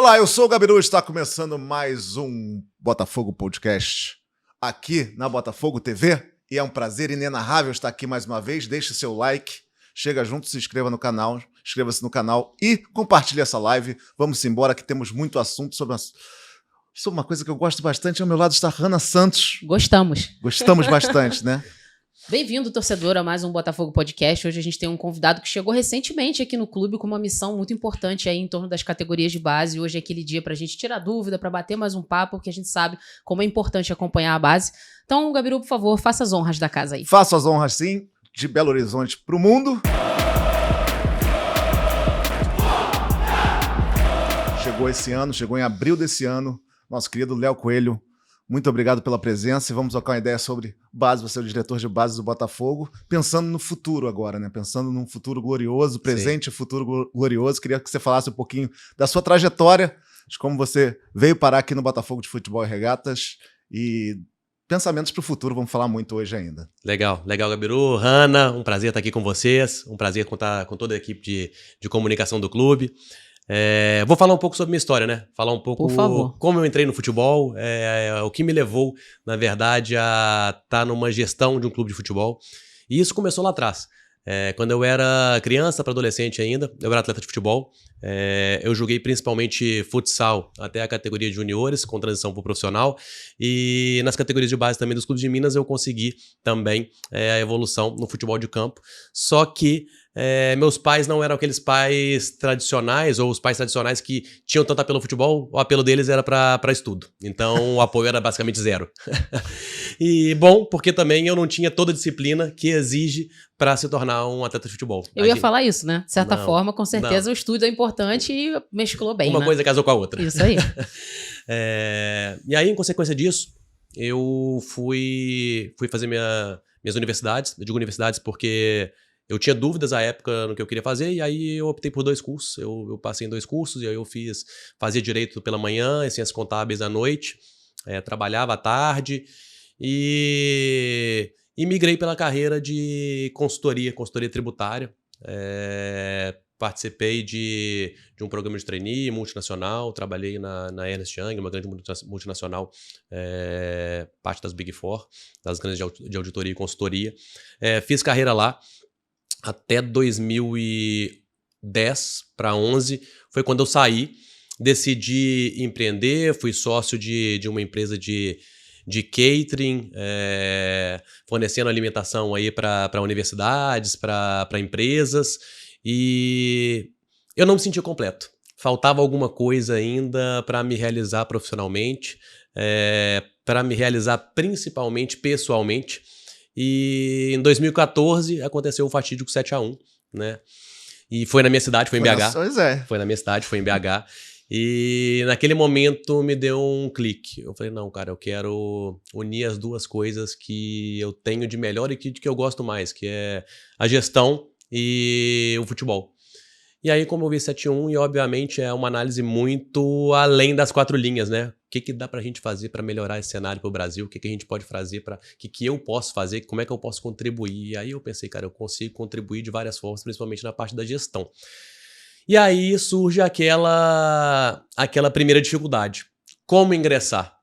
Olá, eu sou o Gabiru, está começando mais um Botafogo Podcast aqui na Botafogo TV e é um prazer inenarrável estar aqui mais uma vez. Deixe seu like, chega junto, se inscreva no canal, inscreva-se no canal e compartilhe essa live. Vamos embora que temos muito assunto sobre uma coisa que eu gosto bastante. Ao meu lado está Hanna Santos. Gostamos bastante, né? Bem-vindo, torcedor, a mais um Botafogo Podcast. Hoje a gente tem um convidado que chegou recentemente aqui no clube com uma missão muito importante aí em torno das categorias de base. Hoje é aquele dia pra gente tirar dúvida, pra bater mais um papo, porque a gente sabe como é importante acompanhar a base. Então, Gabiru, por favor, faça as honras da casa aí. Faço as honras, sim, de Belo Horizonte pro mundo. Chegou esse ano, chegou em abril desse ano, nosso querido Léo Coelho. Muito obrigado pela presença e vamos trocar uma ideia sobre base. Você é o diretor de base do Botafogo, pensando no futuro agora, né? Pensando num futuro glorioso, presente e futuro glorioso. Queria que você falasse um pouquinho da sua trajetória, de como você veio parar aqui no Botafogo de Futebol e Regatas e pensamentos para o futuro. Vamos falar muito hoje ainda. Legal, Gabiru. Hanna, um prazer estar aqui com vocês, um prazer contar com toda a equipe de comunicação do clube. Vou falar um pouco sobre minha história, né? Falar um pouco como eu entrei no futebol, o que me levou, na verdade, a estar numa gestão de um clube de futebol. E isso começou lá atrás. Quando eu era criança para adolescente ainda, eu era atleta de futebol. Eu joguei principalmente futsal até a categoria de juniores, com transição para o profissional. E nas categorias de base também dos clubes de Minas eu consegui também a evolução no futebol de campo. Só que meus pais não eram aqueles pais tradicionais, ou os pais tradicionais que tinham tanto apelo ao futebol, o apelo deles era para estudo. Então o apoio era basicamente zero. E bom, porque também eu não tinha toda a disciplina que exige para se tornar um atleta de futebol. Eu ia falar isso, né? De certa forma, com certeza o estudo é importante e mesclou bem, Uma coisa casou com a outra. Isso aí. E aí, em consequência disso, eu fui fazer minhas universidades. Eu digo universidades porque eu tinha dúvidas à época no que eu queria fazer, e aí eu optei por 2 cursos. Eu passei em 2 cursos, e aí eu fazia direito pela manhã, ciências contábeis à noite, trabalhava à tarde, e migrei pela carreira de consultoria tributária. Participei de um programa de trainee multinacional, trabalhei na Ernst Young, uma grande multinacional, parte das Big Four, das grandes de auditoria e consultoria. Fiz carreira lá até 2010 para 11, foi quando eu saí, decidi empreender, fui sócio de uma empresa de catering, fornecendo alimentação aí para universidades, para empresas, e eu não me sentia completo. Faltava alguma coisa ainda para me realizar profissionalmente, para me realizar principalmente pessoalmente. E em 2014 aconteceu o fatídico 7-1, né? E foi na minha cidade, foi em BH. Foi na minha cidade, foi em BH. E naquele momento me deu um clique. Eu falei, não, cara, eu quero unir as duas coisas que eu tenho de melhor e que eu gosto mais, que é a gestão e o futebol. E aí, como eu vi 7-1, e obviamente é uma análise muito além das 4 linhas, né? O que dá pra gente fazer para melhorar esse cenário pro Brasil? O que a gente pode fazer o que eu posso fazer? Como é que eu posso contribuir? E aí eu pensei, cara, eu consigo contribuir de várias formas, principalmente na parte da gestão. E aí surge aquela primeira dificuldade. Como ingressar?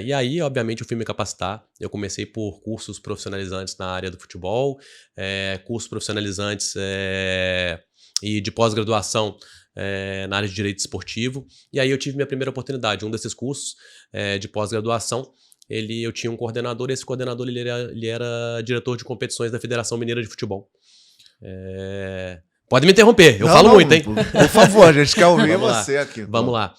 E aí, obviamente, eu fui me capacitar. Eu comecei por cursos profissionalizantes na área do futebol, cursos profissionalizantes e de pós-graduação na área de direito esportivo. E aí eu tive minha primeira oportunidade. Um desses cursos de pós-graduação, eu tinha um coordenador, e esse coordenador ele era diretor de competições da Federação Mineira de Futebol. Pode me interromper, eu falo muito, hein? Por favor, a gente quer ouvir você aqui. Vamos lá.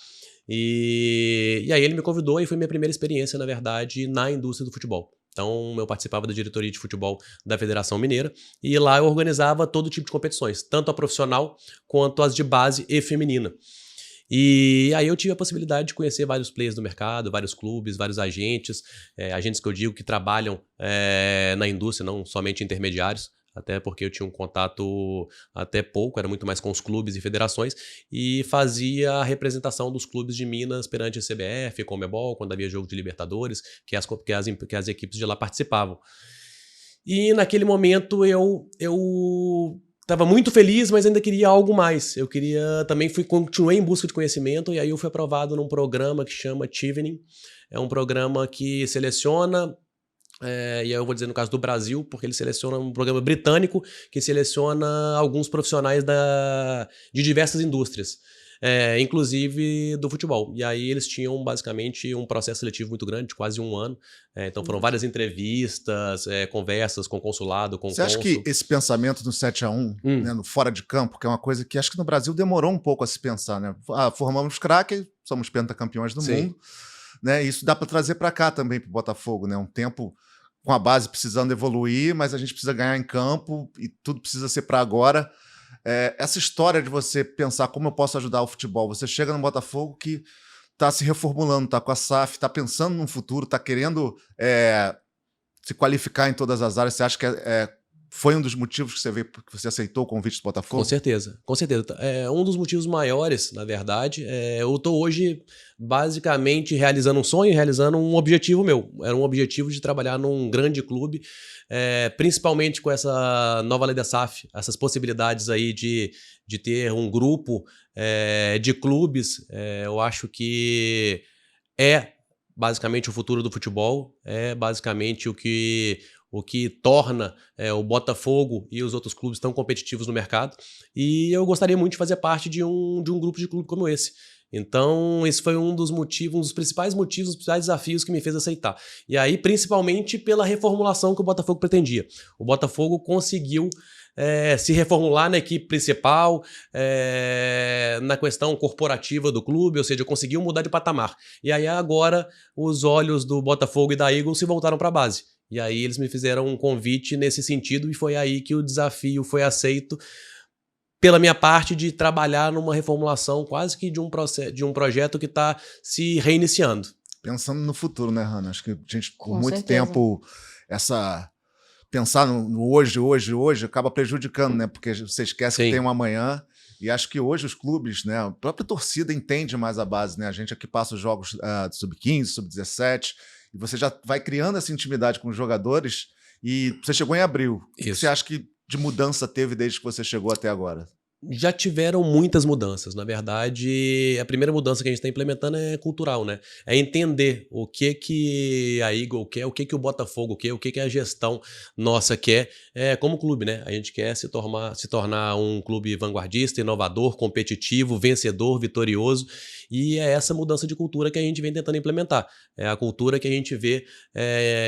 E aí ele me convidou e foi minha primeira experiência, na verdade, na indústria do futebol. Então eu participava da diretoria de futebol da Federação Mineira e lá eu organizava todo tipo de competições, tanto a profissional quanto as de base e feminina. E aí eu tive a possibilidade de conhecer vários players do mercado, vários clubes, vários agentes, agentes que eu digo que trabalham na indústria, não somente intermediários. Até porque eu tinha um contato até pouco, era muito mais com os clubes e federações, e fazia a representação dos clubes de Minas perante a CBF, Conmebol, quando havia jogo de Libertadores, que as equipes de lá participavam. E naquele momento eu estava muito feliz, mas ainda queria algo mais. Eu queria também continuei em busca de conhecimento e aí eu fui aprovado num programa que chama Chevening. É um programa que seleciona, e aí eu vou dizer no caso do Brasil, porque ele seleciona um programa britânico que seleciona alguns profissionais de diversas indústrias. Inclusive do futebol. E aí eles tinham basicamente um processo seletivo muito grande, de quase 1 ano. Então foram várias entrevistas, conversas com o consulado, com o cônsul. Você acha que esse pensamento do 7-1, né, no fora de campo, que é uma coisa que acho que no Brasil demorou um pouco a se pensar, né? Formamos craque, somos pentacampeões do mundo, né? Isso dá para trazer para cá também, para o Botafogo, né? Um tempo com a base precisando evoluir, mas a gente precisa ganhar em campo e tudo precisa ser para agora. Essa história de você pensar como eu posso ajudar o futebol, você chega no Botafogo que está se reformulando, está com a SAF, está pensando no futuro, está querendo se qualificar em todas as áreas. Você acha que foi um dos motivos que você veio, que você aceitou o convite do Botafogo? Com certeza, com certeza. Um dos motivos maiores, na verdade, eu estou hoje basicamente realizando um sonho, realizando um objetivo meu. Era um objetivo de trabalhar num grande clube, principalmente com essa nova lei da SAF, essas possibilidades aí de ter um grupo de clubes. Eu acho que basicamente o futuro do futebol, basicamente o que torna o Botafogo e os outros clubes tão competitivos no mercado. E eu gostaria muito de fazer parte de um grupo de clube como esse. Então, esse foi um dos motivos, um dos principais motivos, os principais desafios que me fez aceitar. E aí, principalmente pela reformulação que o Botafogo pretendia. O Botafogo conseguiu se reformular na equipe principal, na questão corporativa do clube, ou seja, conseguiu mudar de patamar. E aí agora os olhos do Botafogo e da Eagle se voltaram para a base. E aí eles me fizeram um convite nesse sentido e foi aí que o desafio foi aceito pela minha parte de trabalhar numa reformulação quase que de um projeto que está se reiniciando. Pensando no futuro, né, Hanna? Acho que a gente, por Com muito certeza. tempo, pensar no hoje, acaba prejudicando, né? Porque você esquece que tem um amanhã. E acho que hoje os clubes, né, a própria torcida entende mais a base, né? A gente aqui passa os jogos do Sub-15, Sub-17, e você já vai criando essa intimidade com os jogadores. E você chegou em abril. O que você acha que de mudança teve desde que você chegou até agora? Já tiveram muitas mudanças. Na verdade, a primeira mudança que a gente está implementando é cultural, né? É entender o que a Eagle quer, o que o Botafogo quer, o que a gestão nossa quer como clube, né? A gente quer se tornar um clube vanguardista, inovador, competitivo, vencedor, vitorioso. E é essa mudança de cultura que a gente vem tentando implementar. É a cultura que a gente vê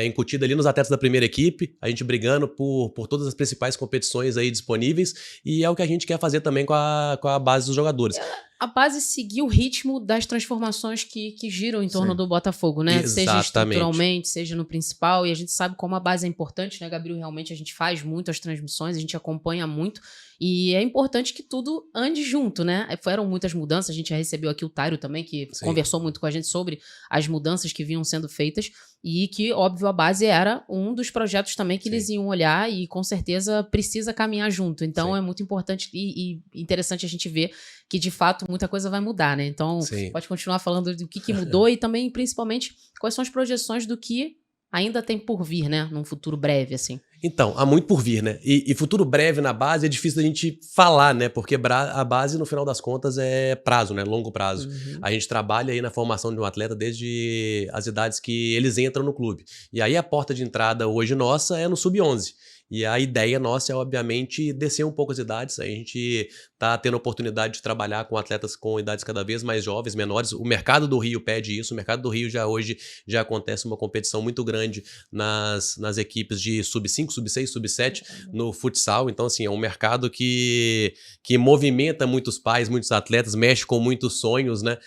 incutida ali nos atletas da primeira equipe, a gente brigando por todas as principais competições aí disponíveis, e é o que a gente quer fazer também com a base dos jogadores. A base seguiu o ritmo das transformações que giram em torno do Botafogo, né? Exatamente. Seja estruturalmente, seja no principal, e a gente sabe como a base é importante, né, Gabriel? Realmente a gente faz muito as transmissões, a gente acompanha muito, e é importante que tudo ande junto, né? Foram muitas mudanças, a gente já recebeu aqui o Tário também, que conversou muito com a gente sobre as mudanças que vinham sendo feitas, e que, óbvio, a base era um dos projetos também que eles iam olhar e, com certeza, precisa caminhar junto. Então, é muito importante e interessante a gente ver que, de fato, muita coisa vai mudar, né? Então, pode continuar falando do que mudou e também, principalmente, quais são as projeções do que ainda tem por vir, né? Num futuro breve, assim. Então, há muito por vir, né? E futuro breve na base é difícil da gente falar, né? Porque a base, no final das contas, é prazo, né? Longo prazo. A gente trabalha aí na formação de um atleta desde as idades que eles entram no clube. E aí a porta de entrada hoje nossa é no Sub-11. E a ideia nossa é, obviamente, descer um pouco as idades. A gente está tendo a oportunidade de trabalhar com atletas com idades cada vez mais jovens, menores. O mercado do Rio pede isso. O mercado do Rio hoje já acontece uma competição muito grande nas equipes de Sub-5, Sub-6, Sub-7 no futsal. Então, assim, é um mercado que movimenta muitos pais, muitos atletas, mexe com muitos sonhos, né?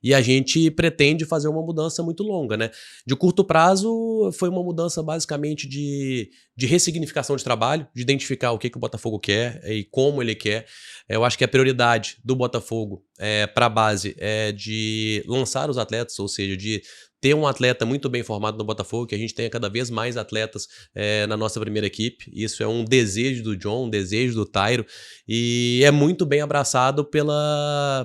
E a gente pretende fazer uma mudança muito longa, né? De curto prazo, foi uma mudança basicamente de ressignificação de trabalho, de identificar o que o Botafogo quer e como ele quer. Eu acho que a prioridade do Botafogo para a base é de lançar os atletas, ou seja, de ter um atleta muito bem formado no Botafogo, que a gente tenha cada vez mais atletas na nossa primeira equipe. Isso é um desejo do John, um desejo do Tairo, e é muito bem abraçado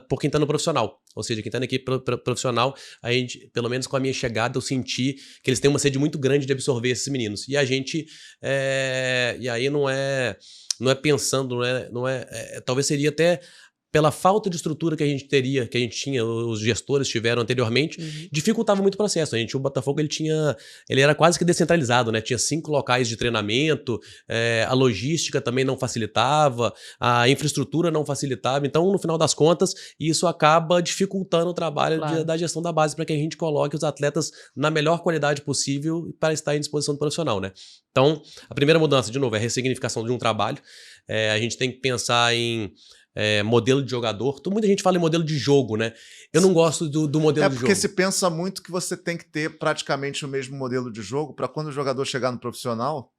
por quem está no profissional. Ou seja, quem está na equipe profissional, a gente, pelo menos com a minha chegada, eu senti que eles têm uma sede muito grande de absorver esses meninos. E a gente, e aí não é pensando, talvez seria até pela falta de estrutura que a gente tinha, os gestores tiveram anteriormente, dificultava muito o processo. O Botafogo, ele era quase que descentralizado, né? Tinha 5 locais de treinamento, a logística também não facilitava, a infraestrutura não facilitava. Então, no final das contas, isso acaba dificultando o trabalho da gestão da base para que a gente coloque os atletas na melhor qualidade possível para estar em disposição do profissional, né? Então, a primeira mudança, de novo, é a ressignificação de um trabalho. A gente tem que pensar em modelo de jogador. Muita gente fala em modelo de jogo, né? Eu não gosto do modelo de jogo. É porque se pensa muito que você tem que ter praticamente o mesmo modelo de jogo para quando o jogador chegar no profissional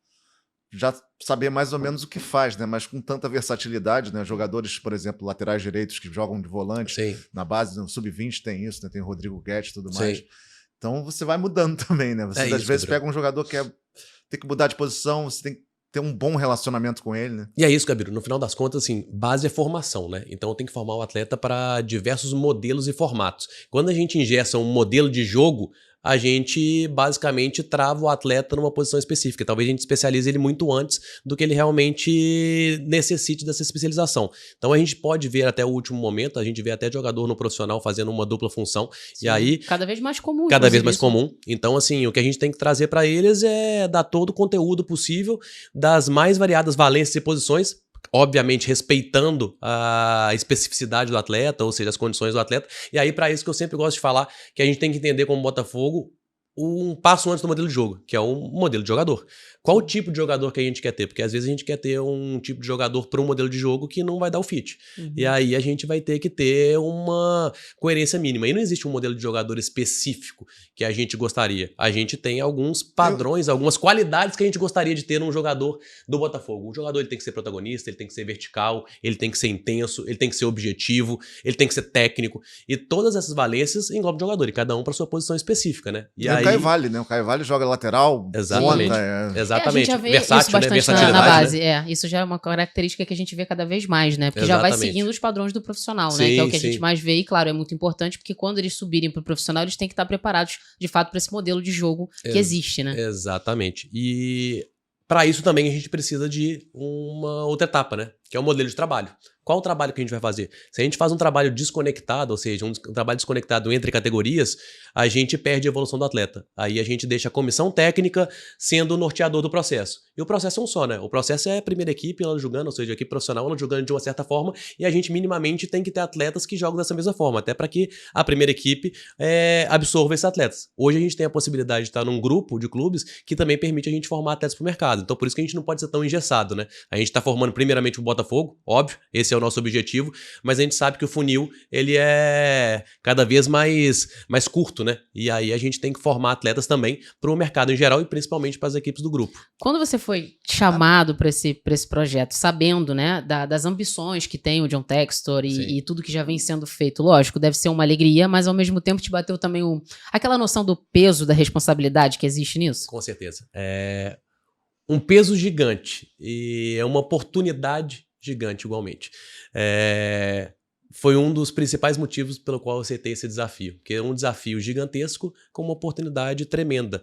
já saber mais ou menos o que faz, né? Mas com tanta versatilidade, né? Jogadores, por exemplo, laterais direitos que jogam de volante, Sim. Na base, no Sub-20 tem isso, né? Tem o Rodrigo Guedes e tudo mais. Sim. Então você vai mudando também, né? Você às vezes pega um jogador que tem que mudar de posição, você tem que ter um bom relacionamento com ele, né? E é isso, Gabiru. No final das contas, assim, base é formação, né? Então eu tenho que formar o atleta para diversos modelos e formatos. Quando a gente ingessa um modelo de jogo, a gente basicamente trava o atleta numa posição específica. Talvez a gente especialize ele muito antes do que ele realmente necessite dessa especialização. Então a gente pode ver até o último momento, a gente vê até jogador no profissional fazendo uma dupla função. Sim, e aí cada vez mais comum. Cada vez mais comum. Então, assim, o que a gente tem que trazer para eles é dar todo o conteúdo possível das mais variadas valências e posições, obviamente respeitando a especificidade do atleta, ou seja, as condições do atleta. E aí, para isso que eu sempre gosto de falar, que a gente tem que entender como Botafogo um passo antes do modelo de jogo, que é um modelo de jogador. Qual o tipo de jogador que a gente quer ter? Porque às vezes a gente quer ter um tipo de jogador para um modelo de jogo que não vai dar o fit. E aí a gente vai ter que ter uma coerência mínima. E não existe um modelo de jogador específico que a gente gostaria. A gente tem alguns padrões, algumas qualidades que a gente gostaria de ter num jogador do Botafogo. O jogador ele tem que ser protagonista, ele tem que ser vertical, ele tem que ser intenso, ele tem que ser objetivo, ele tem que ser técnico. E todas essas valências englobam o jogador, e cada um para sua posição específica, né? E aí... O Caio Vale, né? O Caio Vale joga lateral, exatamente. Ponta, Exatamente. A gente já vê versátil, isso bastante né? na base. Né? Isso já é uma característica que a gente vê cada vez mais, né? Porque exatamente. já vai seguindo os padrões do profissional, né? Sim, que é o que a gente mais vê. E, claro, é muito importante, porque quando eles subirem para o profissional, eles têm que estar preparados, de fato, para esse modelo de jogo que existe, né? Exatamente. E para isso também a gente precisa de uma outra etapa, né? Que é o modelo de trabalho. Qual o trabalho que a gente vai fazer? Se a gente faz um trabalho desconectado, ou seja, um trabalho desconectado entre categorias, a gente perde a evolução do atleta. Aí a gente deixa a comissão técnica sendo o norteador do processo. E o processo é um só, né? O processo é a primeira equipe, ela jogando, ou seja, a equipe profissional, ela jogando de uma certa forma, e a gente minimamente tem que ter atletas que jogam dessa mesma forma, até para que a primeira equipe absorva esses atletas. Hoje a gente tem a possibilidade de estar num grupo de clubes que também permite a gente formar atletas para o mercado. Então por isso que a gente não pode ser tão engessado, né? A gente está formando primeiramente o Botafogo, óbvio, esse é o nosso objetivo, mas a gente sabe que o funil, ele é cada vez mais curto, né? E aí a gente tem que formar atletas também para o mercado em geral e principalmente para as equipes do grupo. Quando você foi chamado para esse projeto, sabendo, né, das ambições que tem o John Textor e tudo que já vem sendo feito, lógico, deve ser uma alegria, mas ao mesmo tempo te bateu também aquela noção do peso, da responsabilidade que existe nisso? Com certeza. É um peso gigante e é uma oportunidade gigante igualmente. Foi um dos principais motivos pelo qual eu aceitei esse desafio, que é um desafio gigantesco com uma oportunidade tremenda,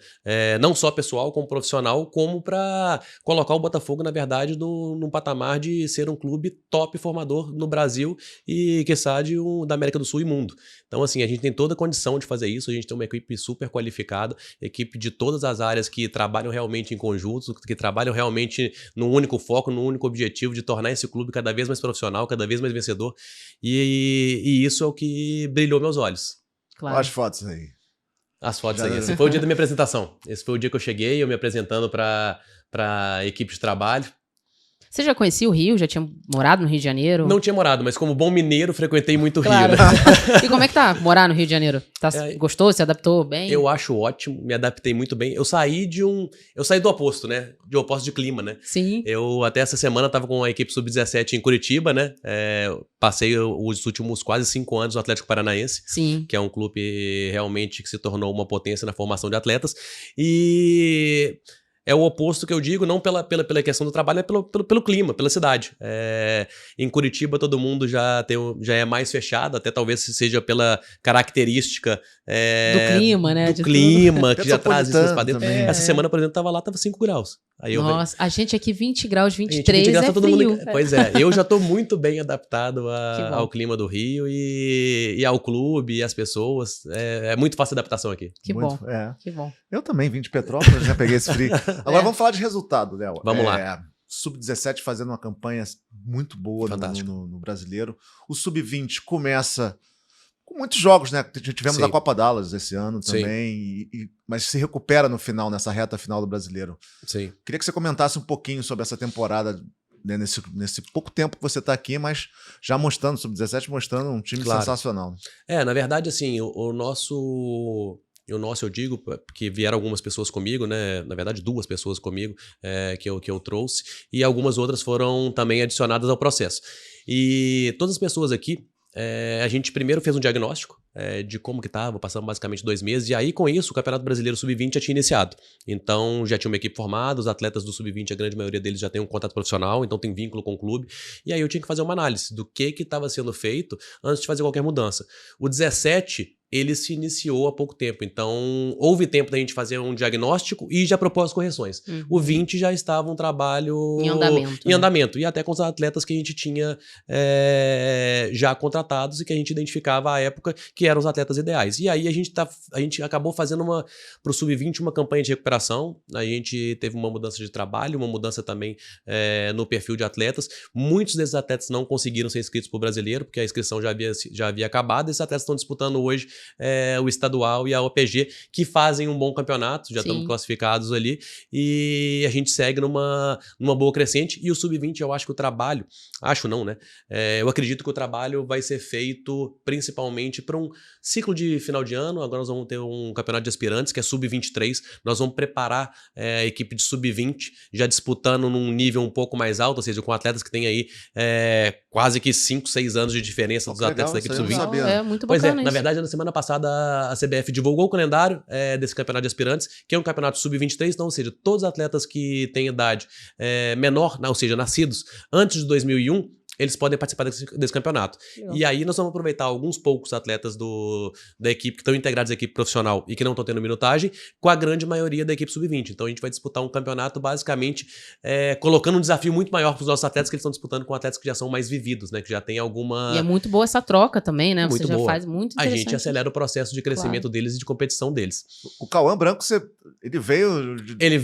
não só pessoal como profissional, como para colocar o Botafogo, na verdade, num patamar de ser um clube top formador no Brasil e, quiçá, da América do Sul e mundo. Então, assim, a gente tem toda a condição de fazer isso, a gente tem uma equipe super qualificada, equipe de todas as áreas que trabalham realmente em conjunto, que trabalham realmente num único foco, num único objetivo de tornar esse clube cada vez mais profissional, cada vez mais vencedor. E isso é o que brilhou meus olhos. Claro. Olha as fotos aí. As fotos aí. Esse foi o dia da minha apresentação. Esse foi o dia que eu cheguei, eu me apresentando para a equipe de trabalho. Você já conhecia o Rio? Já tinha morado no Rio de Janeiro? Não tinha morado, mas como bom mineiro, frequentei muito o Claro. Rio, né? E como é que tá morar no Rio de Janeiro? Gostou? Se adaptou bem? Eu acho ótimo, me adaptei muito bem. Eu saí do oposto, né? De oposto de clima, né? Sim. Eu até essa semana tava com a equipe sub-17 em Curitiba, né? Passei os últimos quase 5 anos no Atlético Paranaense. Sim. Que é um clube realmente que se tornou uma potência na formação de atletas. E é o oposto que eu digo, não pela questão do trabalho, mas pelo clima, pela cidade. Em Curitiba todo mundo já é mais fechado, até talvez seja pela característica do clima, né? Do clima, que já traz isso pra dentro. Também. Essa semana, por exemplo, tava 5 graus. Aí Nossa, a gente aqui 20 graus, 23 20 graus, é tá todo frio. mundo. Pois é, eu já tô muito bem adaptado ao clima do Rio e ao clube e às pessoas. É muito fácil a adaptação aqui. Que Muito, bom. Que bom. Eu também vim de Petrópolis, já peguei esse frio. Agora vamos falar de resultado, Léo. Vamos lá. Sub-17 fazendo uma campanha muito boa no Brasileiro. O Sub-20 começa com muitos jogos, né? Tivemos Sim. a Copa Dallas esse ano também, mas se recupera no final, nessa reta final do Brasileiro. Sim. Queria que você comentasse um pouquinho sobre essa temporada, né, nesse pouco tempo que você está aqui, mas já mostrando, Sub-17 mostrando um time sensacional. Na verdade, assim, o nosso, eu digo, porque vieram algumas pessoas comigo, né? Na verdade, 2 pessoas comigo que eu trouxe, e algumas outras foram também adicionadas ao processo. E todas as pessoas aqui, a gente primeiro fez um diagnóstico de como que estava, passamos basicamente 2 meses, e aí com isso o Campeonato Brasileiro Sub-20 já tinha iniciado. Então já tinha uma equipe formada, os atletas do Sub-20, a grande maioria deles já tem um contrato profissional, então tem vínculo com o clube, e aí eu tinha que fazer uma análise do que estava sendo feito antes de fazer qualquer mudança. O 17... ele se iniciou há pouco tempo, então houve tempo da gente fazer um diagnóstico e já propor as correções. O 20 já estava um trabalho em andamento, e até com os atletas que a gente tinha já contratados e que a gente identificava à época que eram os atletas ideais. E aí a gente acabou fazendo para o Sub-20 uma campanha de recuperação, a gente teve uma mudança de trabalho, uma mudança também no perfil de atletas. Muitos desses atletas não conseguiram ser inscritos para o Brasileiro, porque a inscrição já havia acabado, esses atletas estão disputando hoje o estadual e a OPG, que fazem um bom campeonato, já estamos classificados ali, e a gente segue numa boa crescente. E o Sub-20, eu acho que o trabalho, eu acredito que o trabalho vai ser feito principalmente para um ciclo de final de ano. Agora nós vamos ter um campeonato de aspirantes, que é Sub-23, nós vamos preparar a equipe de Sub-20, já disputando num nível um pouco mais alto, ou seja, com atletas que têm aí quase que 5, 6 anos de diferença dos atletas da equipe Sub-20. É muito bacana. Na verdade, na semana passada a CBF divulgou o calendário desse campeonato de aspirantes, que é um campeonato Sub-23, então, ou seja, todos os atletas que têm idade menor, ou seja, nascidos antes de 2001, eles podem participar desse campeonato. Legal. E aí nós vamos aproveitar alguns poucos atletas da equipe que estão integrados à equipe profissional e que não estão tendo minutagem, com a grande maioria da equipe Sub-20. Então a gente vai disputar um campeonato basicamente colocando um desafio muito maior para os nossos atletas, que eles estão disputando com atletas que já são mais vividos, né? Que já tem alguma... E é muito boa essa troca também, né? Muito Você já boa. faz muito interessante. A gente acelera o processo de crescimento deles e de competição deles. O Cauã Branco,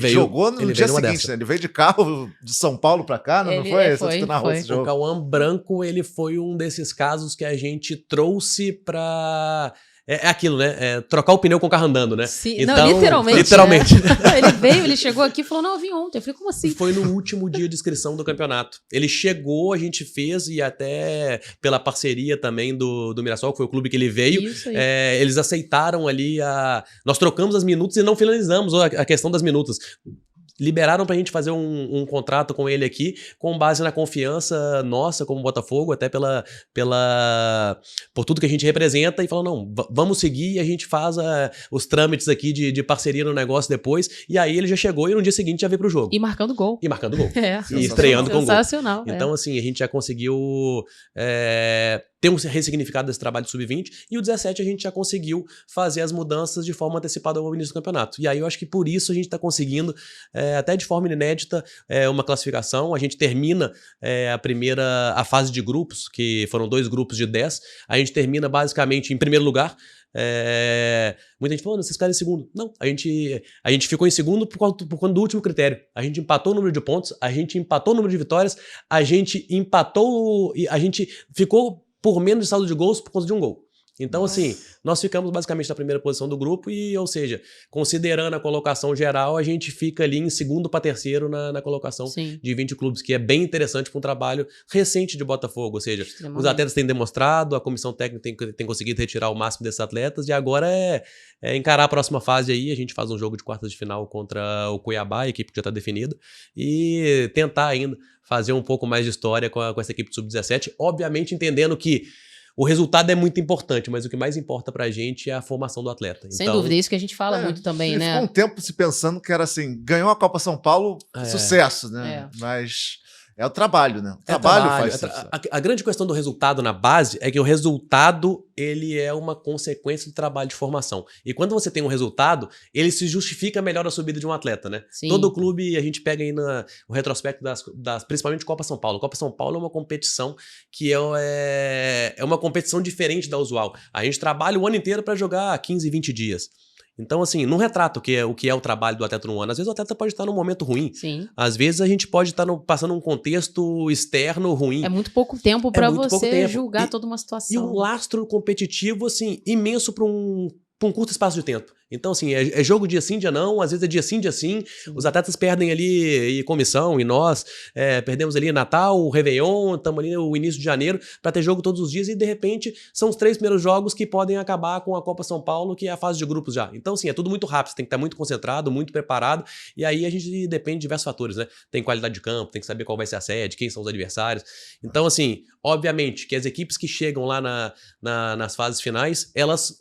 jogou no dia seguinte, né? Ele veio de carro de São Paulo para cá, não foi? Você narrou esse jogo. O Cauã Branco, ele foi um desses casos que a gente trouxe para... É aquilo, né? Trocar o pneu com o carro andando, né? Sim, então, não, literalmente. Literalmente. Ele chegou aqui e falou, não, eu vim ontem. Eu falei, como assim? Foi no último dia de inscrição do campeonato. Ele chegou, a gente fez, e até pela parceria também do Mirassol, que foi o clube que ele veio, eles aceitaram ali nós trocamos as minutas e não finalizamos a questão das minutas. Liberaram pra gente fazer um contrato com ele aqui, com base na confiança nossa como Botafogo, até por tudo que a gente representa, e falaram, não, vamos seguir, e a gente faz os trâmites aqui de parceria no negócio depois. E aí ele já chegou e no dia seguinte já veio pro jogo. E marcando gol. E E estreando com gol. Sensacional. Então, assim, a gente já conseguiu ter um ressignificado desse trabalho de Sub-20, e o 17 a gente já conseguiu fazer as mudanças de forma antecipada ao início do campeonato. E aí eu acho que por isso a gente está conseguindo, até de forma inédita, uma classificação. A gente termina a fase de grupos, que foram 2 grupos de 10, a gente termina basicamente em primeiro lugar. Muita gente falou, vocês ficaram em segundo. Não, a gente ficou em segundo por conta do último critério. A gente empatou o número de pontos, a gente empatou o número de vitórias, a gente ficou por menos de saldo de gols por conta de um gol. Então, assim, nós ficamos basicamente na primeira posição do grupo e, ou seja, considerando a colocação geral, a gente fica ali em segundo para terceiro na colocação de 20 clubes, que é bem interessante para um trabalho recente de Botafogo. Ou seja, os atletas têm demonstrado, a comissão técnica tem conseguido retirar o máximo desses atletas e agora é encarar a próxima fase aí. A gente faz um jogo de quartas de final contra o Cuiabá, a equipe que já está definida, e tentar ainda fazer um pouco mais de história com essa equipe de sub-17, obviamente entendendo que o resultado é muito importante, mas o que mais importa pra gente é a formação do atleta. Sem dúvida, é isso que a gente fala muito também, né? Ficou um tempo se pensando que era assim, ganhou a Copa São Paulo, sucesso, né? Mas é o trabalho, né? O trabalho faz sucesso. A grande questão do resultado na base é que o resultado, ele é uma consequência do trabalho de formação. E quando você tem um resultado, ele se justifica melhor a subida de um atleta, né? Sim. Todo clube, a gente pega aí no retrospecto principalmente Copa São Paulo. Copa São Paulo é uma competição que é uma competição diferente da usual. A gente trabalha o ano inteiro para jogar 15, 20 dias. Então, assim, não retrata o que é o trabalho do atleta no ano. Às vezes o atleta pode estar num momento ruim. Sim. Às vezes a gente pode estar passando um contexto externo ruim. É muito pouco tempo para você julgar toda uma situação. E um lastro competitivo, assim, imenso para um curto espaço de tempo. Então, assim, é jogo dia sim, dia não, às vezes é dia sim, dia sim. Os atletas perdem ali comissão e nós perdemos ali Natal, Réveillon, estamos ali no início de janeiro para ter jogo todos os dias e, de repente, são os 3 primeiros jogos que podem acabar com a Copa São Paulo, que é a fase de grupos já. Então, assim, é tudo muito rápido, você tem que estar muito concentrado, muito preparado e aí a gente depende de diversos fatores, né? Tem qualidade de campo, tem que saber qual vai ser a sede, quem são os adversários. Então, assim, obviamente que as equipes que chegam lá nas fases finais, elas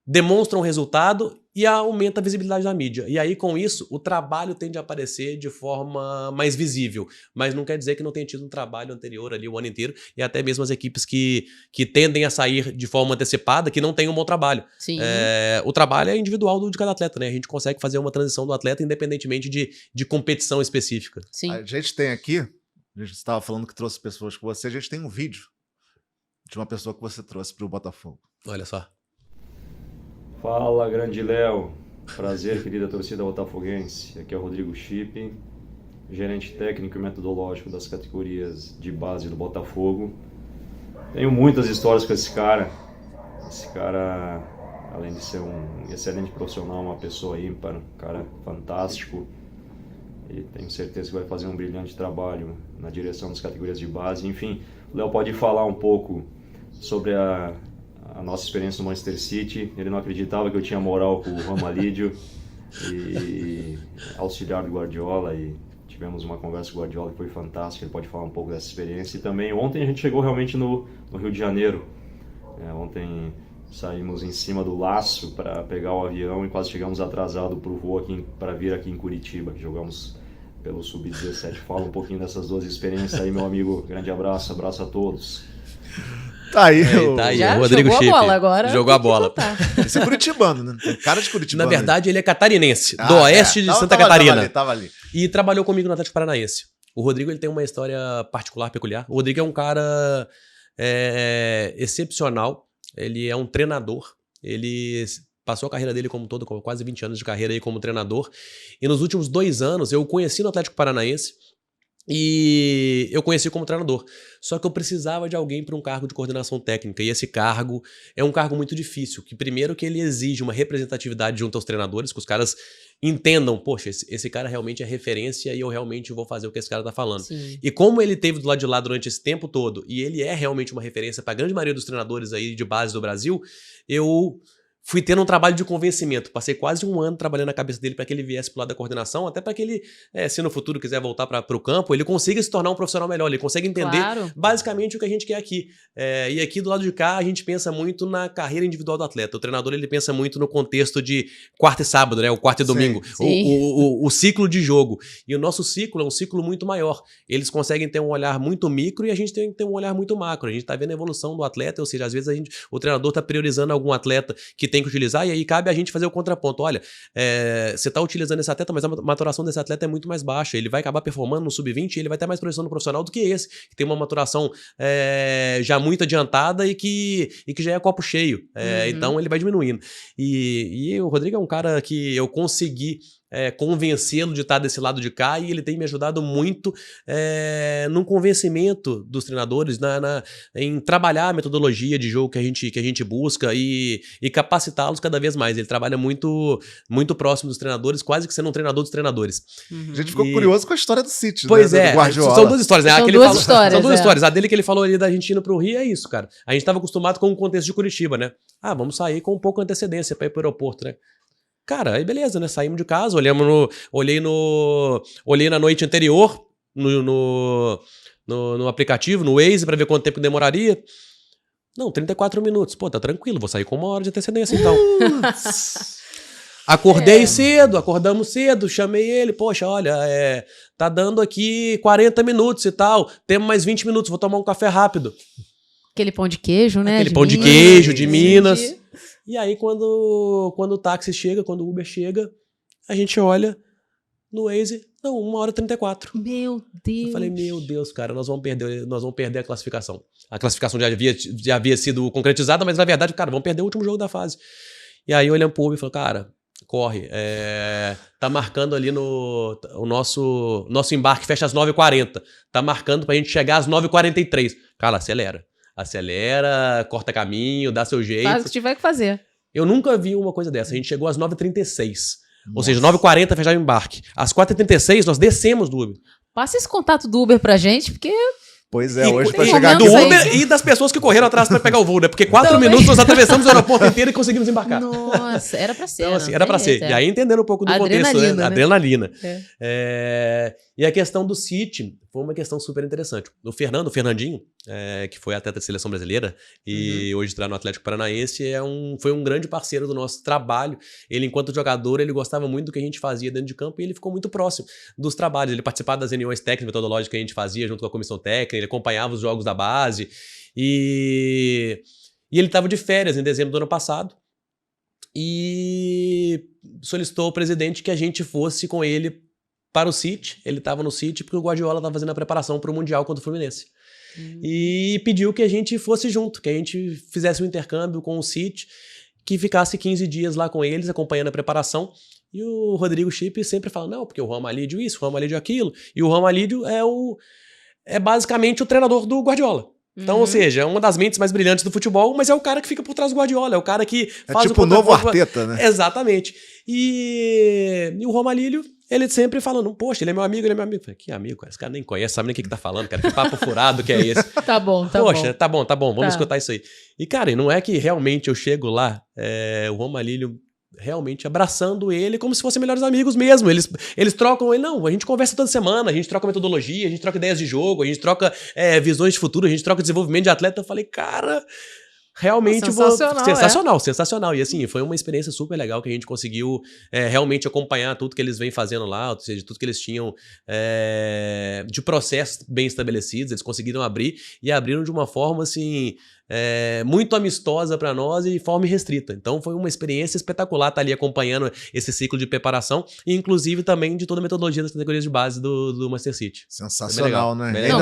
demonstram resultado e aumenta a visibilidade da mídia. E aí, com isso, o trabalho tende a aparecer de forma mais visível. Mas não quer dizer que não tenha tido um trabalho anterior ali o ano inteiro. E até mesmo as equipes que tendem a sair de forma antecipada, que não têm um bom trabalho. Sim. O trabalho é individual de cada atleta, né? A gente consegue fazer uma transição do atleta independentemente de competição específica. Sim. A gente tem aqui, a gente estava falando que trouxe pessoas com você, a gente tem um vídeo de uma pessoa que você trouxe para o Botafogo. Olha só. Fala, grande Léo. Prazer, querida torcida botafoguense. Aqui é o Rodrigo Chip, gerente técnico e metodológico das categorias de base do Botafogo. Tenho muitas histórias com esse cara. Esse cara, além de ser um excelente profissional, uma pessoa ímpar, um cara fantástico. E tenho certeza que vai fazer um brilhante trabalho na direção das categorias de base. Enfim, o Léo pode falar um pouco sobre a nossa experiência no Manchester City. Ele não acreditava que eu tinha moral com o Ramalídio e auxiliar do Guardiola, e tivemos uma conversa com o Guardiola que foi fantástica. Ele pode falar um pouco dessa experiência. E também ontem a gente chegou realmente no Rio de Janeiro. Ontem saímos em cima do laço para pegar o avião e quase chegamos atrasados para o voo para vir aqui em Curitiba, que jogamos pelo Sub-17. Fala um pouquinho dessas duas experiências aí, meu amigo. Grande abraço a todos. Tá aí, Já o Rodrigo jogou Chip. A bola agora. Jogou a bola. Esse é curitibano, né? Tem cara de curitibano. Na verdade, ele é catarinense, do oeste de Santa Catarina. Tava ali. E trabalhou comigo no Atlético Paranaense. O Rodrigo, ele tem uma história particular, peculiar. O Rodrigo é um cara excepcional. Ele é um treinador. Ele passou a carreira dele como todo, com quase 20 anos de carreira aí como treinador. E nos últimos 2 anos, eu o conheci no Atlético Paranaense. E eu conheci como treinador. Só que eu precisava de alguém para um cargo de coordenação técnica. E esse cargo é um cargo muito difícil. Que primeiro que ele exige uma representatividade junto aos treinadores, que os caras entendam, poxa, esse cara realmente é referência e eu realmente vou fazer o que esse cara tá falando. Sim. E como ele teve do lado de lá durante esse tempo todo, e ele é realmente uma referência para a grande maioria dos treinadores aí de base do Brasil, eu fui tendo um trabalho de convencimento. Passei quase 1 ano trabalhando na cabeça dele para que ele viesse pro lado da coordenação, até para que ele, se no futuro quiser voltar para o campo, ele consiga se tornar um profissional melhor, ele consegue entender basicamente o que a gente quer aqui. E aqui do lado de cá a gente pensa muito na carreira individual do atleta. O treinador ele pensa muito no contexto de quarta e sábado, né? O quarta e domingo. Sim. O ciclo de jogo. E o nosso ciclo é um ciclo muito maior. Eles conseguem ter um olhar muito micro e a gente tem que ter um olhar muito macro. A gente está vendo a evolução do atleta, ou seja, às vezes o treinador está priorizando algum atleta que tem que utilizar, e aí cabe a gente fazer o contraponto. Olha, você está utilizando esse atleta, mas a maturação desse atleta é muito mais baixa. Ele vai acabar performando no sub-20 e ele vai ter mais projeção no profissional do que esse, que tem uma maturação já muito adiantada e que já é copo cheio. Então ele vai diminuindo. E o Rodrigo é um cara que eu consegui convencê-lo de estar desse lado de cá, e ele tem me ajudado muito no convencimento dos treinadores, em trabalhar a metodologia de jogo que a gente busca e capacitá-los cada vez mais. Ele trabalha muito, muito próximo dos treinadores, quase que sendo um treinador dos treinadores. A gente ficou curioso com a história do City, pois né? Do Guardiola. São duas histórias, né? São duas histórias. A dele que ele falou ali da Argentina pro Rio é isso, cara. A gente estava acostumado com o contexto de Curitiba, né? Vamos sair com um pouco de antecedência para ir pro aeroporto, né? Cara, aí beleza, né? Saímos de casa, olhei na noite anterior no aplicativo, no Waze, pra ver quanto tempo demoraria. Não, 34 minutos. Pô, tá tranquilo, vou sair com 1 hora de antecedência, então. Acordamos cedo, chamei ele, poxa, olha, tá dando aqui 40 minutos e tal, temos mais 20 minutos, vou tomar um café rápido. Aquele pão de queijo, né? Aquele pão de queijo de Minas. E aí, quando o táxi chega, quando o Uber chega, a gente olha no Waze, não, 1 hora e 34. Meu Deus. Eu falei, meu Deus, cara, nós vamos perder a classificação. A classificação já havia sido concretizada, mas na verdade, cara, vamos perder o último jogo da fase. E aí, olhando pro Uber e falou, cara, corre, tá marcando ali o nosso embarque fecha às 9h40. Tá marcando pra gente chegar às 9h43. Cara, acelera, corta caminho, dá seu jeito. Faz o que tiver que fazer. Eu nunca vi uma coisa dessa. A gente chegou às 9h36. Ou seja, 9h40 fechava o embarque. Às 4h36 nós descemos do Uber. Passa esse contato do Uber pra gente, porque... Pois é, hoje pra e chegar do aqui... Uber e das pessoas que correram atrás pra pegar o voo, né? Porque 4 minutos nós atravessamos o aeroporto inteiro e conseguimos embarcar. Nossa, era pra ser. Então, assim, era pra ser. E aí, entendendo um pouco do contexto, né? Adrenalina. E a questão do City foi uma questão super interessante. O Fernandinho, que foi atleta da seleção brasileira e hoje está no Atlético Paranaense, foi um grande parceiro do nosso trabalho. Ele, enquanto jogador, ele gostava muito do que a gente fazia dentro de campo e ele ficou muito próximo dos trabalhos. Ele participava das reuniões técnicas, metodológicas que a gente fazia junto com a comissão técnica, ele acompanhava os jogos da base e ele estava de férias em dezembro do ano passado e solicitou ao presidente que a gente fosse com ele para o City. Ele estava no City porque o Guardiola estava fazendo a preparação para o Mundial contra o Fluminense. E pediu que a gente fosse junto, que a gente fizesse um intercâmbio com o City, que ficasse 15 dias lá com eles, acompanhando a preparação. E o Rodrigo Chip sempre fala, não, porque o Juan Malídio isso, o Juan Malídio aquilo. E o Juan Malídio é basicamente o treinador do Guardiola. Então, ou seja, é uma das mentes mais brilhantes do futebol, mas é o cara que fica por trás do Guardiola, é o cara que faz tipo o novo Arteta, né? Exatamente. E o Juan Malídio, ele sempre falando, poxa, ele é meu amigo. Eu falei, que amigo, cara? Esse cara nem conhece, sabe nem o que tá falando, cara. Que papo furado que é esse? Tá bom. Poxa, tá bom, vamos escutar isso aí. E, cara, não é que realmente eu chego lá, o Juan Malídio realmente abraçando ele como se fossem melhores amigos mesmo. Eles trocam ele, não, a gente conversa toda semana, a gente troca metodologia, a gente troca ideias de jogo, a gente troca visões de futuro, a gente troca desenvolvimento de atleta. Eu falei, cara... Realmente sensacional. E assim, foi uma experiência super legal que a gente conseguiu realmente acompanhar tudo que eles vêm fazendo lá, ou seja, tudo que eles tinham de processos bem estabelecidos, eles conseguiram abrir e abriram de uma forma assim muito amistosa para nós e de forma restrita. Então foi uma experiência espetacular estar ali acompanhando esse ciclo de preparação e inclusive também de toda a metodologia das categorias de base do Manchester City. Sensacional, né? Não,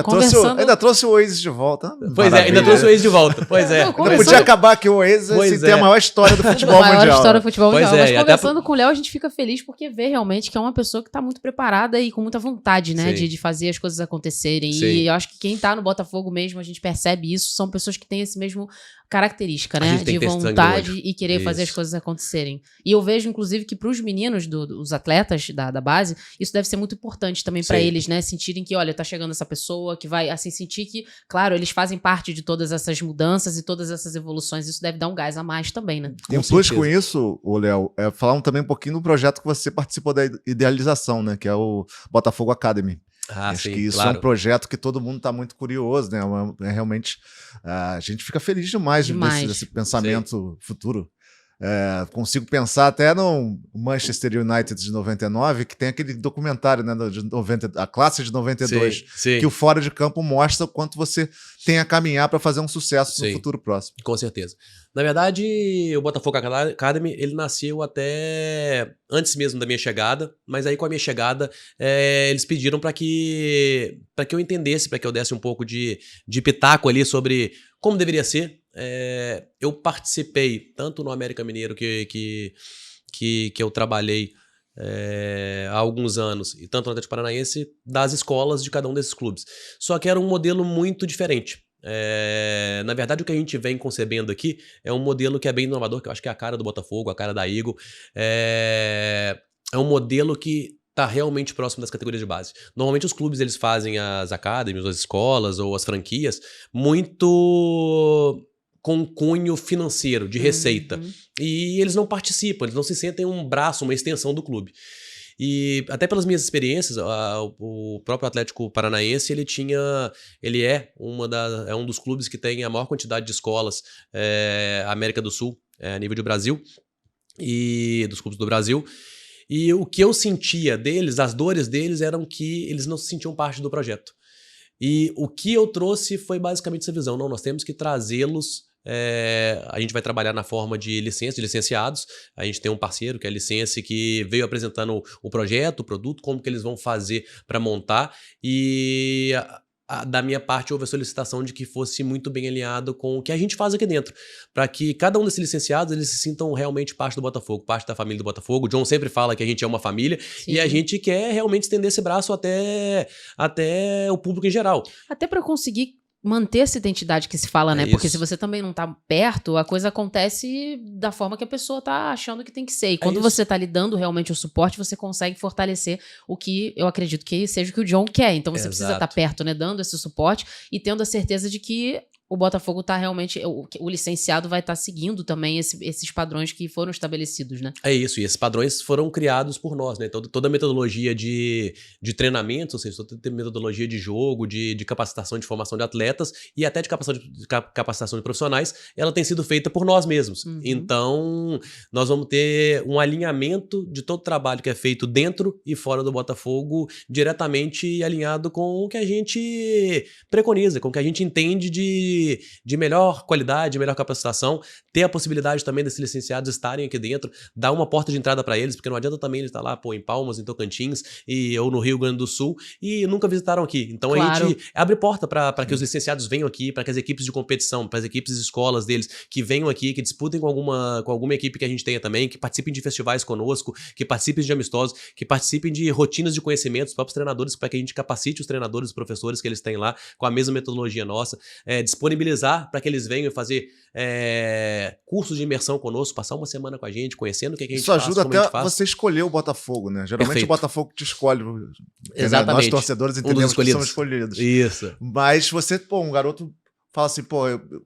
ainda trouxe o Waze de volta. Pois ainda trouxe o Waze de volta. Pois é. Podia acabar aqui o Waze ter a maior história do futebol mundial. A maior história do futebol mundial. Pois Mas conversando com o Léo, a gente fica feliz porque vê realmente que é uma pessoa que está muito preparada e com muita vontade, né? De fazer as coisas acontecerem. Sim. E eu acho que quem tá no Botafogo mesmo, a gente percebe isso, são pessoas que têm esse mesmo característica, né? De vontade e querer fazer as coisas acontecerem. E eu vejo, inclusive, que pros meninos, os atletas da base, isso deve ser muito importante também para eles, né? Sentirem que, olha, tá chegando essa pessoa que vai, assim, sentir que, claro, eles fazem parte de todas essas mudanças e todas essas evoluções. Isso deve dar um gás a mais também, né? E um plus com isso, Léo, falar também um pouquinho do projeto que você participou da idealização, né? Que é o Botafogo Academy. Acho que isso é um projeto que todo mundo está muito curioso, né? Realmente a gente fica feliz demais. Desse pensamento futuro. Consigo pensar até no Manchester United de 99, que tem aquele documentário, né, a classe de 92, que o fora de campo mostra o quanto você tem a caminhar para fazer um sucesso no futuro próximo. Com certeza. Na verdade, o Botafogo Academy, ele nasceu até antes mesmo da minha chegada, mas aí com a minha chegada, eles pediram para que eu entendesse, para que eu desse um pouco de pitaco ali sobre como deveria ser. Eu participei tanto no América Mineiro que eu trabalhei há alguns anos, e tanto no Atlético Paranaense, das escolas de cada um desses clubes. Só que era um modelo muito diferente. Na verdade, o que a gente vem concebendo aqui é um modelo que é bem inovador, que eu acho que é a cara do Botafogo, a cara da Eagle. É um modelo que está realmente próximo das categorias de base. Normalmente os clubes eles fazem as academies, as escolas ou as franquias muito com cunho financeiro, de receita. E eles não participam, eles não se sentem um braço, uma extensão do clube. E até pelas minhas experiências, o próprio Atlético Paranaense, ele é um dos clubes que tem a maior quantidade de escolas América do Sul, a nível de Brasil, e dos clubes do Brasil. E o que eu sentia deles, as dores deles, eram que eles não se sentiam parte do projeto. E o que eu trouxe foi basicamente essa visão. Não, nós temos que trazê-los. A gente vai trabalhar na forma de licenciados. A gente tem um parceiro que é a License, que veio apresentando o projeto, o produto, como que eles vão fazer para montar. E da minha parte houve a solicitação de que fosse muito bem alinhado com o que a gente faz aqui dentro, para que cada um desses licenciados eles se sintam realmente parte do Botafogo, parte da família do Botafogo. O John sempre fala que a gente é uma família. Sim. E a gente quer realmente estender esse braço até o público em geral. Até para conseguir manter essa identidade que se fala, né? Porque se você também não tá perto, a coisa acontece da forma que a pessoa tá achando que tem que ser. E quando você tá lhe dando realmente o suporte, você consegue fortalecer o que eu acredito que seja o que o John quer. Então você precisa estar perto, né? Dando esse suporte e tendo a certeza de que o Botafogo tá realmente... O licenciado vai estar seguindo também esses padrões que foram estabelecidos, né? É isso, e esses padrões foram criados por nós, né? Toda a metodologia de treinamento, ou seja, toda a metodologia de jogo, de capacitação, de formação de atletas e até de capacitação de profissionais, ela tem sido feita por nós mesmos. Então, nós vamos ter um alinhamento de todo o trabalho que é feito dentro e fora do Botafogo, diretamente alinhado com o que a gente preconiza, com o que a gente entende de melhor qualidade, melhor capacitação, ter a possibilidade também desses licenciados estarem aqui dentro, dar uma porta de entrada para eles, porque não adianta também eles estar lá, em Palmas, em Tocantins, ou no Rio Grande do Sul, e nunca visitaram aqui. Então claro. A gente abre porta para que os licenciados venham aqui, para que as equipes de competição, para as equipes de escolas deles, que venham aqui, que disputem com alguma equipe que a gente tenha também, que participem de festivais conosco, que participem de amistosos, que participem de rotinas de conhecimento, os próprios treinadores, para que a gente capacite os treinadores, os professores que eles têm lá, com a mesma metodologia nossa, disponibilizar para que eles venham fazer cursos de imersão conosco, passar uma semana com a gente, conhecendo o que a gente faz. Isso ajuda até você escolher o Botafogo, né? Geralmente Perfeito. O Botafogo te escolhe. Exatamente. Nós torcedores entendemos que somos escolhidos. Isso. Mas você, um garoto fala assim,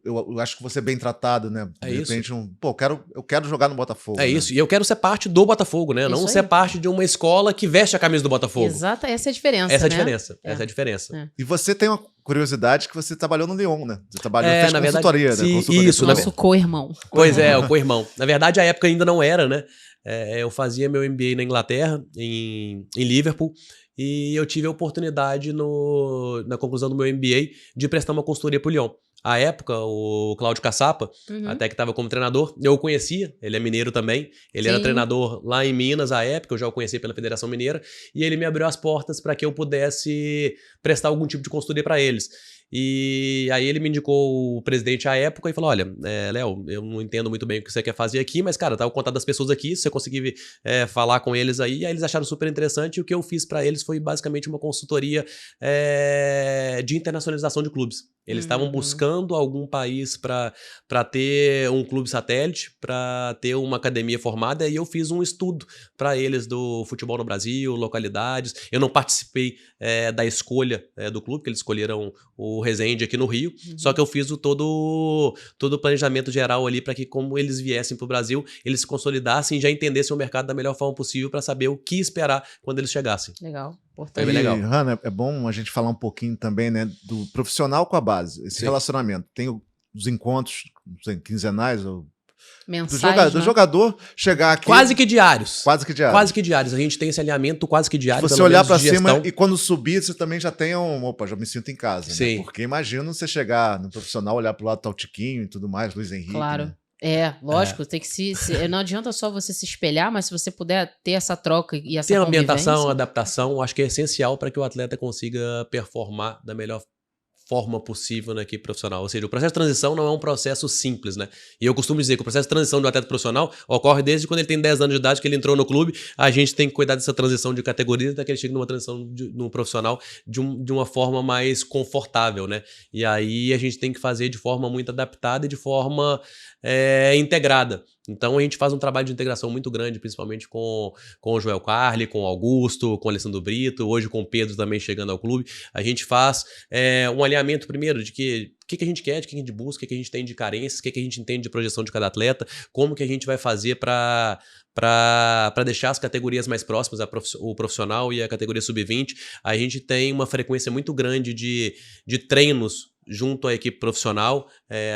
eu acho que você é bem tratado, né? De repente, eu quero jogar no Botafogo. Isso, e eu quero ser parte do Botafogo, né? Não ser parte de uma escola que veste a camisa do Botafogo. Exato, essa é a diferença, Essa é a diferença. E você tem uma curiosidade que você trabalhou no Lyon, né? Você fez na consultoria, verdade, né? Consultoria. Isso, nosso co-irmão. Pois é, o co-irmão. Na verdade, a época ainda não era, né? Eu fazia meu MBA na Inglaterra, em Liverpool, e eu tive a oportunidade, na conclusão do meu MBA, de prestar uma consultoria para o Lyon. À época, o Cláudio Caçapa, até que estava como treinador, eu o conhecia, ele é mineiro também, ele era treinador lá em Minas à época, eu já o conhecia pela Federação Mineira, e ele me abriu as portas para que eu pudesse prestar algum tipo de consultoria para eles. E aí ele me indicou o presidente à época e falou, olha, Léo, eu não entendo muito bem o que você quer fazer aqui, mas cara, tá o contato das pessoas aqui, se você conseguir falar com eles aí eles acharam super interessante, e o que eu fiz para eles foi basicamente uma consultoria de internacionalização de clubes. Eles estavam buscando algum país para ter um clube satélite, para ter uma academia formada, e eu fiz um estudo para eles do futebol no Brasil, localidades. Eu não participei da escolha do clube, que eles escolheram o Resende aqui no Rio, só que eu fiz todo o planejamento geral ali para que, como eles viessem para o Brasil, eles se consolidassem e já entendessem o mercado da melhor forma possível para saber o que esperar quando eles chegassem. Legal. Foi bem legal. Hanna, é bom a gente falar um pouquinho também, né, do profissional com a base, esse relacionamento. Tem os encontros, não sei, quinzenais ou mensais, do jogador chegar aqui. Quase que diários. Quase que diários. A gente tem esse alinhamento quase que diário. Você olhar para cima e quando subir, você também já tem já me sinto em casa. Sim. Né? Porque imagina você chegar no profissional, olhar pro lado, tá o Tiquinho e tudo mais, Luiz Henrique. Claro. Né? Lógico, tem que não adianta só você se espelhar, mas se você puder ter essa troca e essa ambientação, adaptação, acho que é essencial para que o atleta consiga performar da melhor forma possível na equipe profissional. Ou seja, o processo de transição não é um processo simples, né? E eu costumo dizer que o processo de transição de um atleta profissional ocorre desde quando ele tem 10 anos de idade, que ele entrou no clube. A gente tem que cuidar dessa transição de categoria até que ele chegue numa transição no profissional de uma forma mais confortável, né? E aí a gente tem que fazer de forma muito adaptada e de forma integrada. Então a gente faz um trabalho de integração muito grande, principalmente com o Joel Carli, com o Augusto, com o Alessandro Brito, hoje com o Pedro também chegando ao clube. A gente faz um alinhamento primeiro de o que a gente quer, de que a gente busca, o que a gente tem de carências, o que a gente entende de projeção de cada atleta, como que a gente vai fazer para deixar as categorias mais próximas, o profissional e a categoria sub-20. A gente tem uma frequência muito grande de treinos junto à equipe profissional.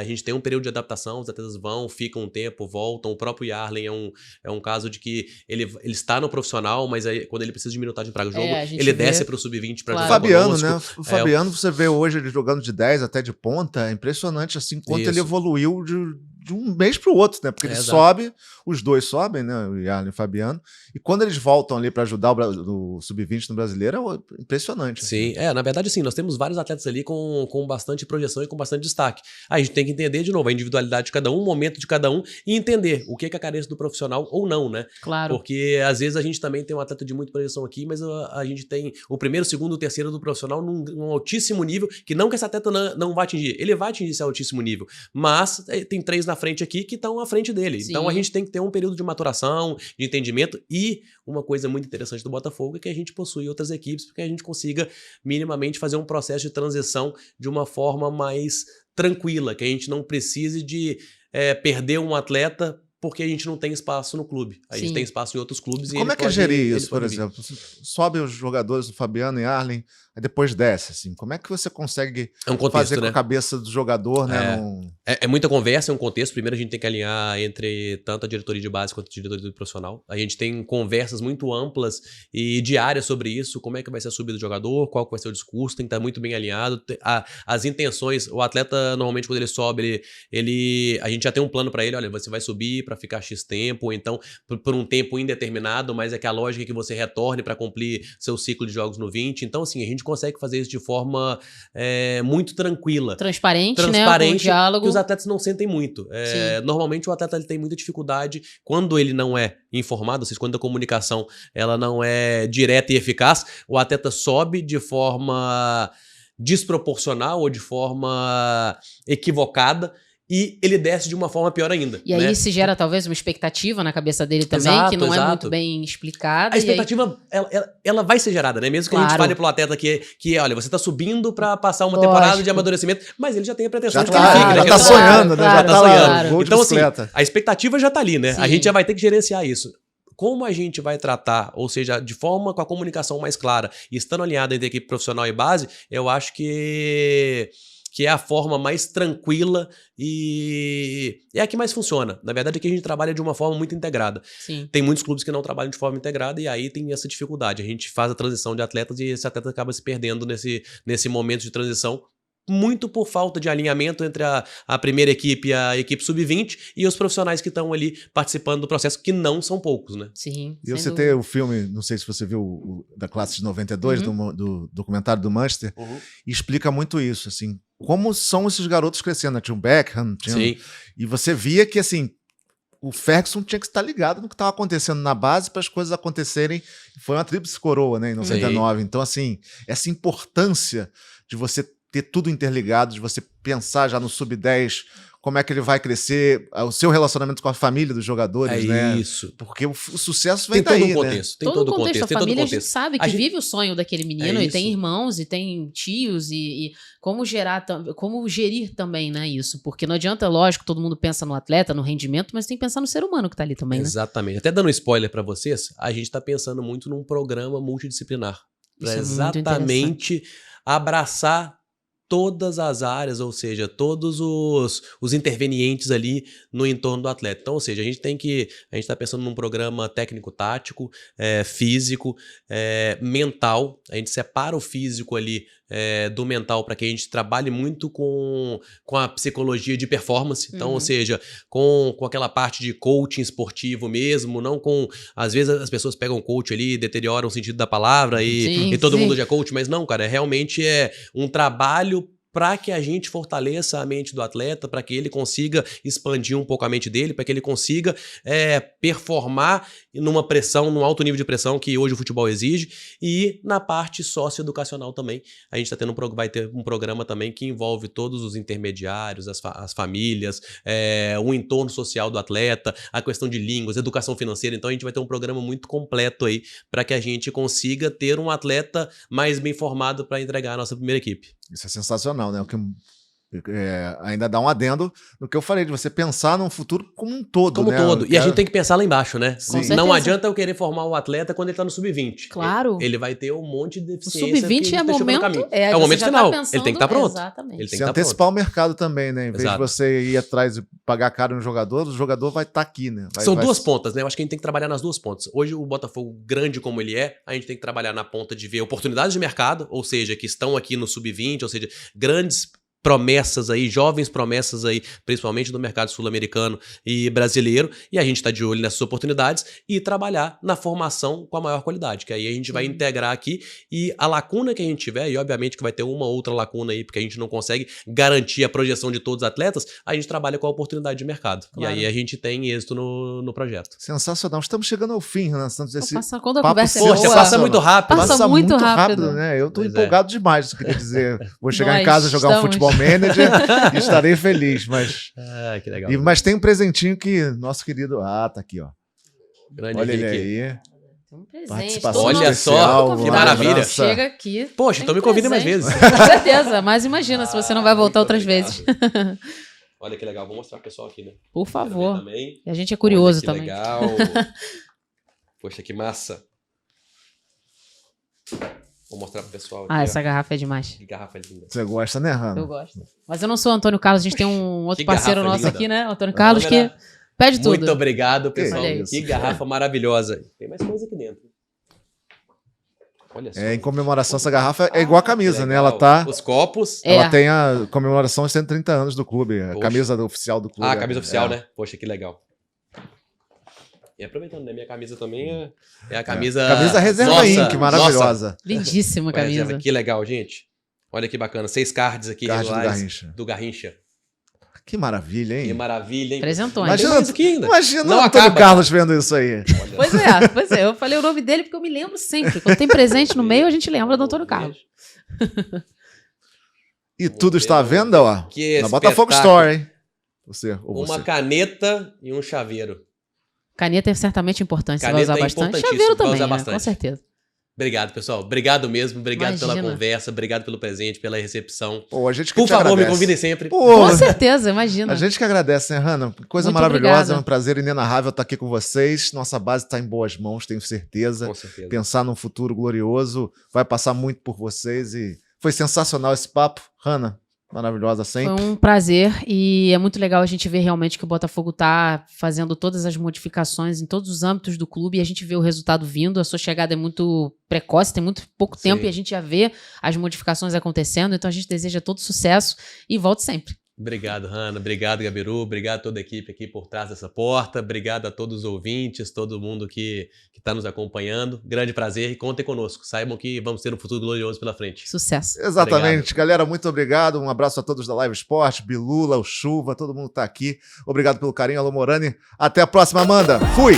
A gente tem um período de adaptação, os atletas ficam um tempo, voltam. O próprio Yarlen é um caso de que ele está no profissional, mas aí, quando ele precisa de minutagem para o jogo, ele desce para o sub-20 para jogar Fabiano, conosco. né? O Fabiano, você vê hoje ele jogando de 10 até de ponta, é impressionante assim quanto ele evoluiu de um mês para o outro, né? Porque ele sobe, os dois sobem, né? O Yarlen e o Fabiano, e quando eles voltam ali para ajudar o sub-20 no brasileiro, é impressionante. Sim, na verdade, sim, nós temos vários atletas ali com bastante projeção e com bastante destaque. A gente tem que entender, de novo, a individualidade de cada um, o momento de cada um, e entender o que é a carência do profissional ou não, né? Claro. Porque, às vezes, a gente também tem um atleta de muita projeção aqui, mas a gente tem o primeiro, o segundo, o terceiro do profissional num altíssimo nível, que não que esse atleta não vai atingir. Ele vai atingir esse altíssimo nível, mas tem 3 na frente aqui que estão à frente dele. Sim. Então, a gente tem que ter um período de maturação, de entendimento, e uma coisa muito interessante do Botafogo é que a gente possui outras equipes, porque a gente consiga minimamente fazer um processo de transição de uma forma mais tranquila, que a gente não precise de perder um atleta porque a gente não tem espaço no clube. A gente tem espaço em outros clubes. Como é que é gerir isso, por exemplo? Sobe os jogadores do Fabiano e Yarlen, aí depois desce, assim. Como é que você consegue fazer com a cabeça do jogador, né? É muita conversa, é um contexto. Primeiro a gente tem que alinhar entre tanto a diretoria de base quanto a diretoria do profissional. A gente tem conversas muito amplas e diárias sobre isso. Como é que vai ser a subida do jogador, qual que vai ser o discurso, tem que estar muito bem alinhado. As intenções, o atleta, normalmente, quando ele sobe, a gente já tem um plano para ele. Olha, você vai subir para ficar X tempo, ou então por um tempo indeterminado, mas é que a lógica é que você retorne para cumprir seu ciclo de jogos no 20. Então, assim, a gente consegue fazer isso de forma muito tranquila. Transparente, né? Com diálogo. Que os atletas não sentem muito. Normalmente o atleta ele tem muita dificuldade quando ele não é informado, ou seja, quando a comunicação ela não é direta e eficaz, o atleta sobe de forma desproporcional ou de forma equivocada, e ele desce de uma forma pior ainda. E aí se gera talvez uma expectativa na cabeça dele também, que não é muito bem explicada. A expectativa, ela vai ser gerada, né? Mesmo que a gente fale pro atleta que olha, você tá subindo pra passar uma temporada de amadurecimento, mas ele já tem a pretensão de que ele fique, né? Já tá sonhando, né? Já tá sonhando. Então, assim, a expectativa já tá ali, né? Sim. A gente já vai ter que gerenciar isso. Como a gente vai tratar, ou seja, de forma com a comunicação mais clara, e estando alinhado entre equipe profissional e base, eu acho que é a forma mais tranquila e é a que mais funciona. Na verdade, aqui a gente trabalha de uma forma muito integrada. Sim. Tem muitos clubes que não trabalham de forma integrada e aí tem essa dificuldade. A gente faz a transição de atletas e esse atleta acaba se perdendo nesse momento de transição, muito por falta de alinhamento entre a primeira equipe e a equipe sub-20 e os profissionais que estão ali participando do processo, que não são poucos, né? Sim. E eu citei o filme, não sei se você viu, da classe de 92, do documentário do Manchester, e explica muito isso, assim, como são esses garotos crescendo, né? Tinha o Beckham, e você via que, assim, o Ferguson tinha que estar ligado no que estava acontecendo na base para as coisas acontecerem. Foi uma tríplice coroa, né, em 99. Então, assim, essa importância de você ter tudo interligado, de você pensar já no sub-10, como é que ele vai crescer, o seu relacionamento com a família dos jogadores, né? Isso. Porque o sucesso vem daí, né? Tem todo o contexto. A família, a gente sabe que vive o sonho daquele menino, e tem irmãos, e tem tios, e como gerir também, né, isso. Porque não adianta, lógico, todo mundo pensa no atleta, no rendimento, mas tem que pensar no ser humano que tá ali também, né? Exatamente. Até dando um spoiler para vocês, a gente tá pensando muito num programa multidisciplinar. Pra exatamente abraçar todas as áreas, ou seja, todos os intervenientes ali no entorno do atleta. Então, ou seja, a gente está pensando num programa técnico-tático, físico, mental. A gente separa o físico ali do mental para que a gente trabalhe muito com a psicologia de performance. Então, ou seja, com aquela parte de coaching esportivo mesmo, não com... Às vezes as pessoas pegam coach ali, deterioram o sentido da palavra e todo mundo já é coach, mas não, cara, realmente é um trabalho para que a gente fortaleça a mente do atleta, para que ele consiga expandir um pouco a mente dele, para que ele consiga performar numa pressão, num alto nível de pressão que hoje o futebol exige, e na parte socioeducacional também. A gente vai ter um programa também que envolve todos os intermediários, as famílias, o entorno social do atleta, a questão de línguas, educação financeira. Então a gente vai ter um programa muito completo aí para que a gente consiga ter um atleta mais bem formado para entregar a nossa primeira equipe. Isso é sensacional, né? O que ainda dá um adendo no que eu falei, de você pensar num futuro como um todo, como né? todo. E a gente tem que pensar lá embaixo, né? Sim. Não adianta eu querer formar um atleta quando ele tá no sub-20. Claro. Ele vai ter um monte de O deficiência. sub-20 é momento. É o você momento já final. tá pensando, Ele tem que estar pronto. Exatamente. Ele tem que Se estar pronto. antecipar o mercado também, né? Em vez Exato. de você ir atrás e pagar caro no jogador, o jogador vai estar aqui, né? São duas pontas, né? Eu acho que a gente tem que trabalhar nas duas pontas. Hoje o Botafogo, grande como ele é, a gente tem que trabalhar na ponta de ver oportunidades de mercado, ou seja, que estão aqui no sub-20, ou seja, grandes promessas aí, jovens promessas aí, principalmente no mercado sul-americano e brasileiro, e a gente está de olho nessas oportunidades e trabalhar na formação com a maior qualidade, que aí a gente vai integrar aqui, e a lacuna que a gente tiver, e obviamente que vai ter uma outra lacuna aí, porque a gente não consegue garantir a projeção de todos os atletas, a gente trabalha com a oportunidade de mercado. Claro. E aí a gente tem êxito no projeto. Sensacional. Estamos chegando ao fim, né? Quando a papo conversa é Poxa, boa, passa muito rápido. Passa muito rápido. né? Eu tô Pois empolgado demais, queria dizer. Vou chegar em Nós casa, jogar um estamos. futebol manager e estarei feliz, mas... Ah, que legal. Mas tem um presentinho que nosso querido... tá aqui, ó. Grande Olha ele Henrique. aí. Tem um presente. Participação Olha especial, só, que convidado maravilha. Chega aqui. Poxa, tem então me convida mais presente. vezes. Com certeza, mas imagina se você não vai voltar muito outras obrigado. vezes. Olha que legal, vou mostrar pro pessoal aqui, né? Por Quero ver favor. também. E a gente é curioso Olha que também. legal. Poxa, que massa. Vou mostrar pro pessoal aqui. Essa garrafa é demais. Que garrafa linda. Você gosta, né, Hanna? Eu gosto. Mas eu não sou o Antônio Carlos, a gente tem um outro que parceiro garrafa nosso linda. aqui, né? O Antônio Carlos, que Câmera. pede tudo. Muito obrigado, pessoal. Olha isso. Que garrafa maravilhosa. Tem mais coisa aqui dentro. Olha só. Em comemoração, essa garrafa é igual a camisa, que né? legal. Ela tá... Os copos. É. Ela tem a comemoração de 130 anos do clube, a Poxa. camisa oficial do clube. Ah, a camisa oficial, É. né? Poxa, que legal. E aproveitando, né? Minha camisa também é a camisa... Camisa Reserva Nossa, Inc, maravilhosa. Lindíssima Nossa, camisa. que legal, gente. Olha que bacana. 6 cards aqui Card do regulares Garrincha. do Garrincha. Que maravilha, hein? Que maravilha, hein? Presentões. Tem Imagina- mais aqui ainda. Imagina Não o Antônio acaba, Carlos vendo isso aí. Olha Pois é. Eu falei o nome dele porque eu me lembro sempre. Quando tem presente no meio, a gente lembra do Antônio Carlos. E tudo está à venda, ó. Que Na Botafogo espetáculo. Store, hein? Você, ou Uma você. caneta e um chaveiro. Caneta é certamente importante, você vai Caneta usar é bastante. importantíssimo, Chaveiro vai também, usar né? bastante. Com certeza. Obrigado, pessoal. Obrigado mesmo. Obrigado pela Imagina. conversa. Obrigado pelo presente, pela recepção. Pô, a gente que Por te favor, me agradece. convidem sempre. Pô, Com certeza, imagina. a gente que agradece, né, Hanna? Coisa Muito maravilhosa, obrigada. é um prazer inenarrável estar aqui com vocês. Nossa base está em boas mãos, tenho certeza. Com certeza. Pensar num futuro glorioso, vai passar muito por vocês e foi sensacional esse papo. Hanna, maravilhosa sempre. Foi um prazer e é muito legal a gente ver realmente que o Botafogo tá fazendo todas as modificações em todos os âmbitos do clube e a gente vê o resultado vindo. A sua chegada é muito precoce, tem muito pouco Sim. tempo e a gente já vê as modificações acontecendo. Então a gente deseja todo sucesso e volte sempre. Obrigado, Hanna. Obrigado, Gabiru. Obrigado a toda a equipe aqui por trás dessa porta. Obrigado a todos os ouvintes, todo mundo que está nos acompanhando. Grande prazer e contem conosco. Saibam que vamos ter um futuro glorioso pela frente. Sucesso. Exatamente, Obrigado. galera, muito obrigado. Um abraço a todos da Live Sport, Bilula, o Chuva, todo mundo tá aqui. Obrigado pelo carinho, Alô Morani. Até a próxima, Amanda. Fui!